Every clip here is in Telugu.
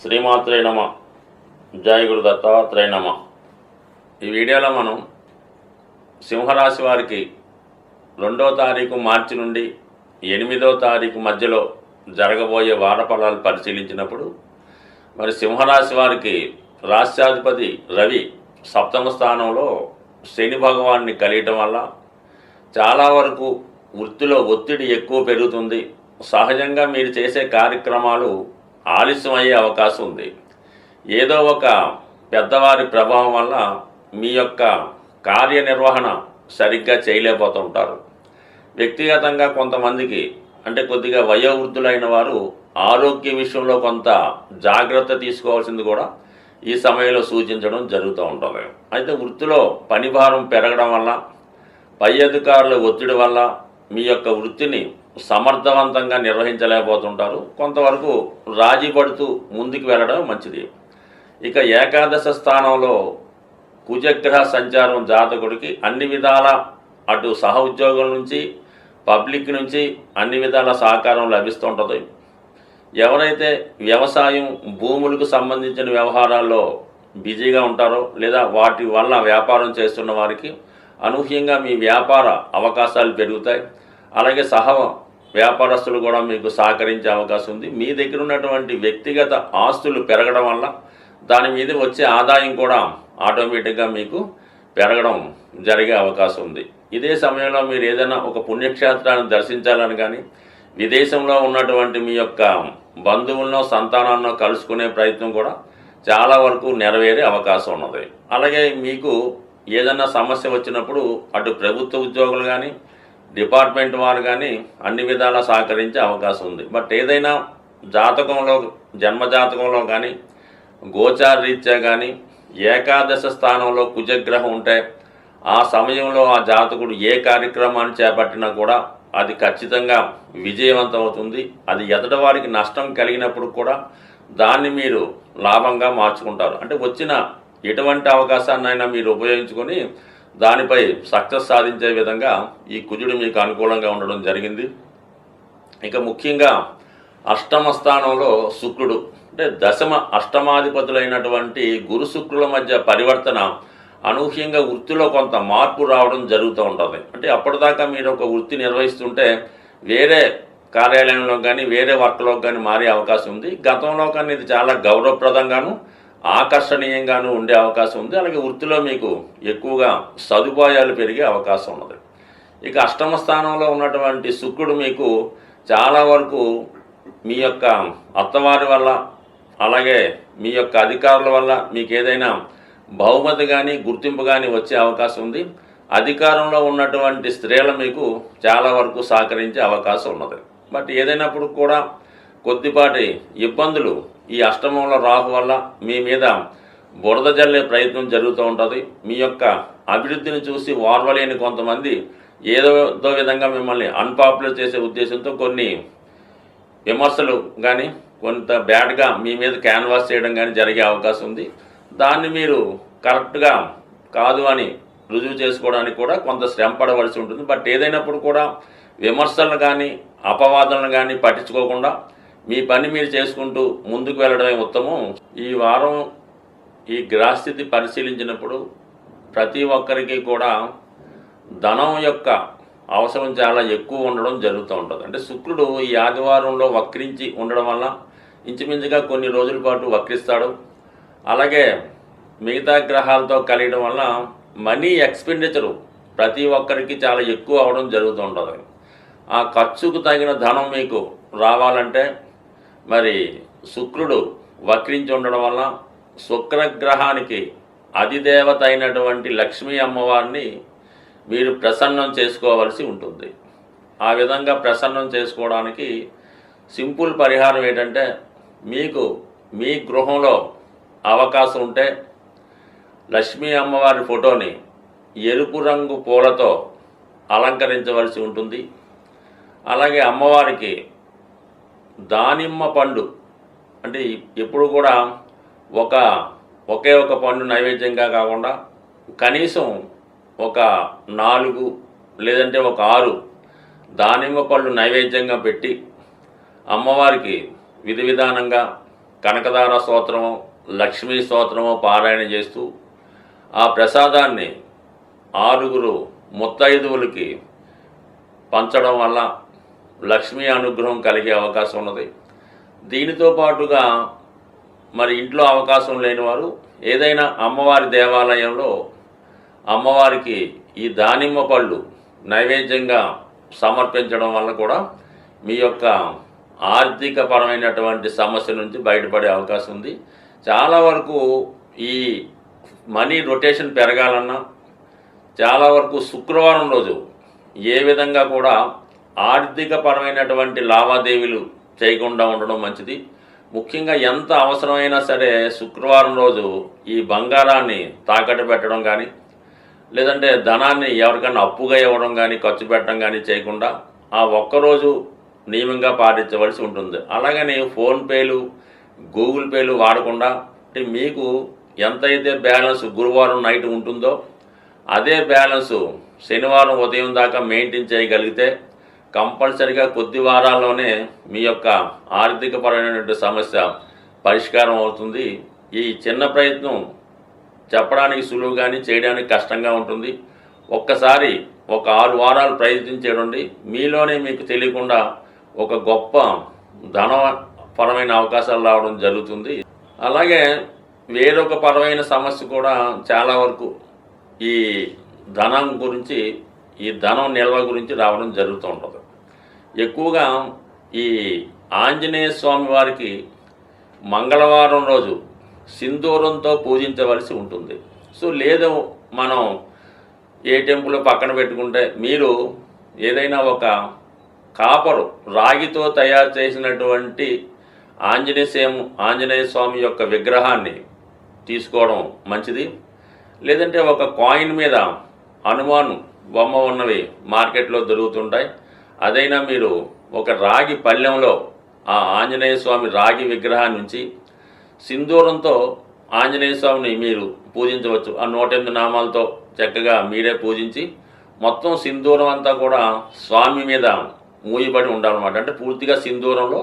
శ్రీమాత్రే నమ. జయ గురు దత్తాత్రేయ నమ. ఈ వీడియోలో మనం సింహరాశి వారికి 2వ తారీఖు మార్చి నుండి 8వ తారీఖు మధ్యలో జరగబోయే వార ఫలాలు పరిశీలించినప్పుడు మరి సింహరాశి వారికి రాష్ట్రాధిపతి రవి 7వ స్థానంలో శని భగవాన్ని కలియటం వల్ల చాలా వరకు వృత్తిలో ఒత్తిడి ఎక్కువ పెరుగుతుంది. సహజంగా మీరు చేసే కార్యక్రమాలు ఆలస్యం అయ్యే అవకాశం ఉంది. ఏదో ఒక పెద్దవారి ప్రభావం వల్ల మీ యొక్క కార్యనిర్వహణ సరిగ్గా చేయలేకపోతూ ఉంటారు. వ్యక్తిగతంగా కొంతమందికి అంటే కొద్దిగా వయోవృద్ధులైన వారు ఆరోగ్య విషయంలో కొంత జాగ్రత్త తీసుకోవాల్సింది కూడా ఈ సమయంలో సూచించడం జరుగుతూ ఉంటుంది. అయితే వృత్తిలో పనిభారం పెరగడం వల్ల పై అధికారుల ఒత్తిడి వల్ల మీ యొక్క వృత్తిని సమర్థవంతంగా నిర్వహించలేకపోతుంటారు. కొంతవరకు రాజీ పడుతూ ముందుకు వెళ్ళడం మంచిది. ఇక ఏకాదశ స్థానంలో కుజగ్రహ సంచారం జాతకుడికి అన్ని విధాల అటు సహ ఉద్యోగుల నుంచి పబ్లిక్ నుంచి అన్ని విధాల సహకారం లభిస్తుంటుంది. ఎవరైతే వ్యవసాయం భూములకు సంబంధించిన వ్యవహారాల్లో బిజీగా ఉంటారో లేదా వాటి వల్ల వ్యాపారం చేస్తున్న వారికి అనూహ్యంగా మీ వ్యాపార అవకాశాలు పెరుగుతాయి. అలాగే సహ వ్యాపారస్తులు కూడా మీకు సహకరించే అవకాశం ఉంది. మీ దగ్గర ఉన్నటువంటి వ్యక్తిగత ఆస్తులు పెరగడం వల్ల దాని మీద వచ్చే ఆదాయం కూడా ఆటోమేటిక్గా మీకు పెరగడం జరిగే అవకాశం ఉంది. ఇదే సమయంలో మీరు ఏదైనా ఒక పుణ్యక్షేత్రాన్ని దర్శించాలని కానీ విదేశంలో ఉన్నటువంటి మీ యొక్క బంధువులను సంతానాన్ని కలుసుకునే ప్రయత్నం కూడా చాలా వరకు నెరవేరే అవకాశం ఉన్నది. అలాగే మీకు ఏదైనా సమస్య వచ్చినప్పుడు అటు ప్రభుత్వ ఉద్యోగులు కానీ డిపార్ట్మెంట్ వారు కానీ అన్ని విధాలా సహకరించే అవకాశం ఉంది. బట్ ఏదైనా జాతకంలో జన్మజాతకంలో కానీ గోచార రీత్యా కానీ ఏకాదశ స్థానంలో కుజగ్రహం ఉంటే ఆ సమయంలో ఆ జాతకుడు ఏ కార్యక్రమాన్ని చేపట్టినా కూడా అది ఖచ్చితంగా విజయవంతం అవుతుంది. అది ఎదుటి వారికి నష్టం కలిగినప్పుడు కూడా దాన్ని మీరు లాభంగా మార్చుకుంటారు. అంటే వచ్చిన ఎటువంటి అవకాశాన్నైనా మీరు ఉపయోగించుకొని దానిపై సక్సెస్ సాధించే విధంగా ఈ కుజుడు మీకు అనుకూలంగా ఉండడం జరిగింది. ఇక ముఖ్యంగా అష్టమ స్థానంలో శుక్రుడు అంటే దశమ అష్టమాధిపతులైనటువంటి గురు శుక్రుల మధ్య పరివర్తన అనూహ్యంగా వృత్తిలో కొంత మార్పు రావడం జరుగుతూ ఉంటుంది. అంటే అప్పటిదాకా మీరు ఒక వృత్తి నిర్వహిస్తుంటే వేరే కార్యాలయంలో కానీ వేరే వర్క్లో కానీ మారే అవకాశం ఉంది. గతంలో కానీ ఇది చాలా గౌరవప్రదంగాను ఆకర్షణీయంగాను ఉండే అవకాశం ఉంది. అలాగే వృత్తిలో మీకు ఎక్కువగా సదుపాయాలు పెరిగే అవకాశం ఉన్నది. ఇక అష్టమ స్థానంలో ఉన్నటువంటి శుక్రుడు మీకు చాలా వరకు మీ యొక్క అత్తవారి వల్ల అలాగే మీ యొక్క అధికారుల వల్ల మీకు ఏదైనా బహుమతి కానీ గుర్తింపు కానీ వచ్చే అవకాశం ఉంది. అధికారంలో ఉన్నటువంటి స్త్రీలు మీకు చాలా వరకు సహకరించే అవకాశం ఉన్నది. బట్ ఏదైనప్పుడు కూడా కొద్దిపాటి ఇబ్బందులు ఈ అష్టమంలో రాహు వల్ల మీ మీద బురద జల్లే ప్రయత్నం జరుగుతూ ఉంటుంది. మీ యొక్క అభివృద్ధిని చూసి ఓర్వలేని కొంతమంది ఏదో విధంగా మిమ్మల్ని అన్పాపులర్ చేసే ఉద్దేశంతో కొన్ని విమర్శలు కానీ కొంత బ్యాడ్గా మీ మీద క్యాన్వాస్ చేయడం కానీ జరిగే అవకాశం ఉంది. దాన్ని మీరు కరెక్ట్గా కాదు అని రుజువు చేసుకోవడానికి కూడా కొంత శ్రమ పడవలసి ఉంటుంది. బట్ ఏదైనప్పుడు కూడా విమర్శలను కానీ అపవాదనలు కానీ పట్టించుకోకుండా మీ పని మీరు చేసుకుంటూ ముందుకు వెళ్ళడమే ఉత్తమం. ఈ వారం ఈ గ్రహస్థితి పరిశీలించినప్పుడు ప్రతి ఒక్కరికి కూడా ధనం యొక్క అవసరం చాలా ఎక్కువ ఉండడం జరుగుతూ ఉంటుంది. అంటే శుక్రుడు ఈ ఆదివారంలో వక్రించి ఉండడం వల్ల ఇంచుమించుగా కొన్ని రోజుల పాటు వక్రిస్తాడు. అలాగే మిగతా గ్రహాలతో కలియడం వల్ల మనీ ఎక్స్పెండిచరు ప్రతి ఒక్కరికి చాలా ఎక్కువ అవడం జరుగుతూ ఉంటుంది. ఆ ఖర్చుకు తగిన ధనం మీకు రావాలంటే మరి శుక్రుడు వక్రించి ఉండడం వల్ల శుక్రగ్రహానికి అధిదేవత అయినటువంటి లక్ష్మీ అమ్మవారిని మీరు ప్రసన్నం చేసుకోవలసి ఉంటుంది. ఆ విధంగా ప్రసన్నం చేసుకోవడానికి సింపుల్ పరిహారం ఏంటంటే మీకు మీ గృహంలో అవకాశం ఉంటే లక్ష్మీ అమ్మవారి ఫోటోని ఎరుపు రంగు పూలతో అలంకరించవలసి ఉంటుంది. అలాగే అమ్మవారికి దానిమ్మ పండు అంటే ఎప్పుడు కూడా ఒకే ఒక పండు నైవేద్యంగా కాకుండా కనీసం ఒక 4 లేదంటే ఒక 6 దానిమ్మ పళ్ళు నైవేద్యంగా పెట్టి అమ్మవారికి విధి విధానంగా కనకదార స్తోత్రము, లక్ష్మీ స్తోత్రము పారాయణ చేస్తూ ఆ ప్రసాదాన్ని 6 ముత్తైదువులకి పంచడం వల్ల లక్ష్మీ అనుగ్రహం కలిగే అవకాశం ఉన్నది. దీనితో పాటుగా మరి ఇంట్లో అవకాశం లేని వారు ఏదైనా అమ్మవారి దేవాలయంలో అమ్మవారికి ఈ దానిమ్మ పళ్ళు నైవేద్యంగా సమర్పించడం వల్ల కూడా మీ యొక్క ఆర్థిక పరమైనటువంటి సమస్య నుంచి బయటపడే అవకాశం ఉంది. చాలా వరకు ఈ మనీ రొటేషన్ పెరగాలన్నా చాలా వరకు శుక్రవారం రోజు ఏ విధంగా కూడా ఆర్థిక పరమైనటువంటి లావాదేవీలు చేయకుండా ఉండడం మంచిది. ముఖ్యంగా ఎంత అవసరమైనా సరే శుక్రవారం రోజు ఈ బంగారాన్ని తాకట్టు పెట్టడం కానీ లేదంటే ధనాన్ని ఎవరికైనా అప్పుగా ఇవ్వడం కానీ ఖర్చు పెట్టడం కానీ చేయకుండా ఆ ఒక్కరోజు నియమంగా పాటించవలసి ఉంటుంది. అలాగని ఫోన్పేలు గూగుల్ పేలు వాడకుండా అంటే మీకు ఎంతైతే బ్యాలెన్స్ గురువారం నైట్ ఉంటుందో అదే బ్యాలెన్సు శనివారం ఉదయం దాకా మెయింటైన్ చేయగలిగితే కంపల్సరిగా కొద్ది వారాల్లోనే మీ యొక్క ఆర్థికపరమైనటువంటి సమస్య పరిష్కారం అవుతుంది. ఈ చిన్న ప్రయత్నం చెప్పడానికి సులువు కానీ చేయడానికి కష్టంగా ఉంటుంది. ఒక్కసారి ఒక 6 వారాలు ప్రయత్నించేయండి. మీలోనే మీకు తెలియకుండా ఒక గొప్ప ధనపరమైన అవకాశాలు రావడం జరుగుతుంది. అలాగే వేరొక పరమైన సమస్య కూడా చాలా వరకు ఈ ధనం గురించి ఈ ధనం నిల్వ గురించి రావడం జరుగుతూ ఉంటుంది. ఎక్కువగా ఈ ఆంజనేయ స్వామి వారికి మంగళవారం రోజు సింధూరంతో పూజించవలసి ఉంటుంది. సో లేదు మనం ఏ టెంపుల్ పక్కన పెట్టుకుంటే మీరు ఏదైనా ఒక కాపరు రాగితో తయారు చేసినటువంటి ఆంజనేయ స్వామి యొక్క విగ్రహాన్ని తీసుకోవడం మంచిది. లేదంటే ఒక కాయిన్ మీద హనుమాన్ బొమ్మ ఉన్నవి మార్కెట్లో దొరుకుతుంటాయి. అదైనా మీరు ఒక రాగి పళ్ళెంలో ఆ ఆంజనేయ స్వామి రాగి విగ్రహాన్ని ఉంచి సింధూరంతో ఆంజనేయ స్వామిని మీరు పూజించవచ్చు. ఆ 108 నామాలతో చక్కగా మీరే పూజించి మొత్తం సింధూరం అంతా కూడా స్వామి మీద మూయబడి ఉండాలన్నమాట. అంటే పూర్తిగా సింధూరంలో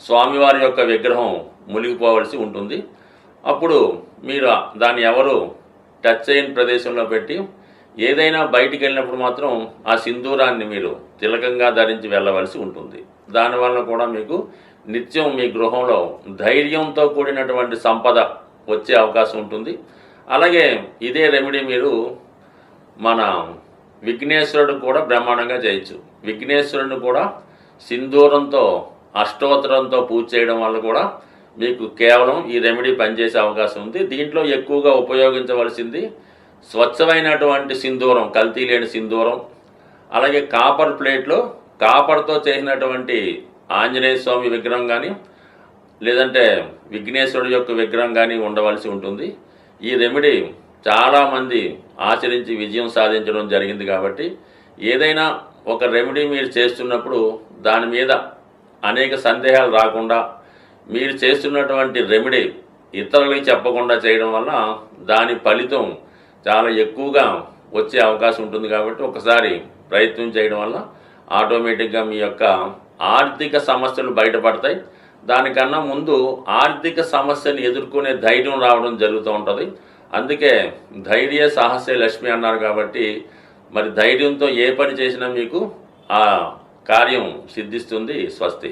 స్వామివారి యొక్క విగ్రహం మునిగిపోవలసి ఉంటుంది. అప్పుడు మీరు దాన్ని ఎవరు టచ్ చేయని ప్రదేశంలో పెట్టి ఏదైనా బయటికి వెళ్ళినప్పుడు మాత్రం ఆ సింధూరాన్ని మీరు తిలకంగా ధరించి వెళ్ళవలసి ఉంటుంది. దానివల్ల కూడా మీకు నిత్యం మీ గృహంలో ధైర్యంతో కూడినటువంటి సంపద వచ్చే అవకాశం ఉంటుంది. అలాగే ఇదే రెమెడీ మీరు మన విఘ్నేశ్వరుడు కూడా బ్రహ్మాండంగా చేయొచ్చు. విఘ్నేశ్వరుడిని కూడా సింధూరంతో అష్టోత్తరంతో పూజ చేయడం వల్ల కూడా మీకు కేవలం ఈ రెమెడీ పనిచేసే అవకాశం ఉంది. దీంట్లో ఎక్కువగా ఉపయోగించవలసింది స్వచ్ఛమైనటువంటి సింధూరం, కల్తీ లేని సింధూరం. అలాగే కాపర్ ప్లేట్లో కాపర్తో చేసినటువంటి ఆంజనేయ స్వామి విగ్రహం కానీ లేదంటే విఘ్నేశ్వరుడు యొక్క విగ్రహం కానీ ఉండవలసి ఉంటుంది. ఈ రెమెడీ చాలామంది ఆచరించి విజయం సాధించడం జరిగింది. కాబట్టి ఏదైనా ఒక రెమెడీ మీరు చేస్తున్నప్పుడు దాని మీద అనేక సందేహాలు రాకుండా మీరు చేస్తున్నటువంటి రెమెడీ ఇతరులకి చెప్పకుండా చేయడం వల్ల దాని ఫలితం చాలా ఎక్కువగా వచ్చే అవకాశం ఉంటుంది. కాబట్టి ఒకసారి ప్రయత్నం చేయడం వల్ల ఆటోమేటిక్గా మీ యొక్క ఆర్థిక సమస్యలు బయటపడతాయి. దానికన్నా ముందు ఆర్థిక సమస్యను ఎదుర్కొనే ధైర్యం రావడం జరుగుతూ ఉంటుంది. అందుకే ధైర్య సాహసే లక్ష్మి అన్నారు. కాబట్టి మరి ధైర్యంతో ఏ పని చేసినా మీకు ఆ కార్యం సిద్ధిస్తుంది. స్వస్తి.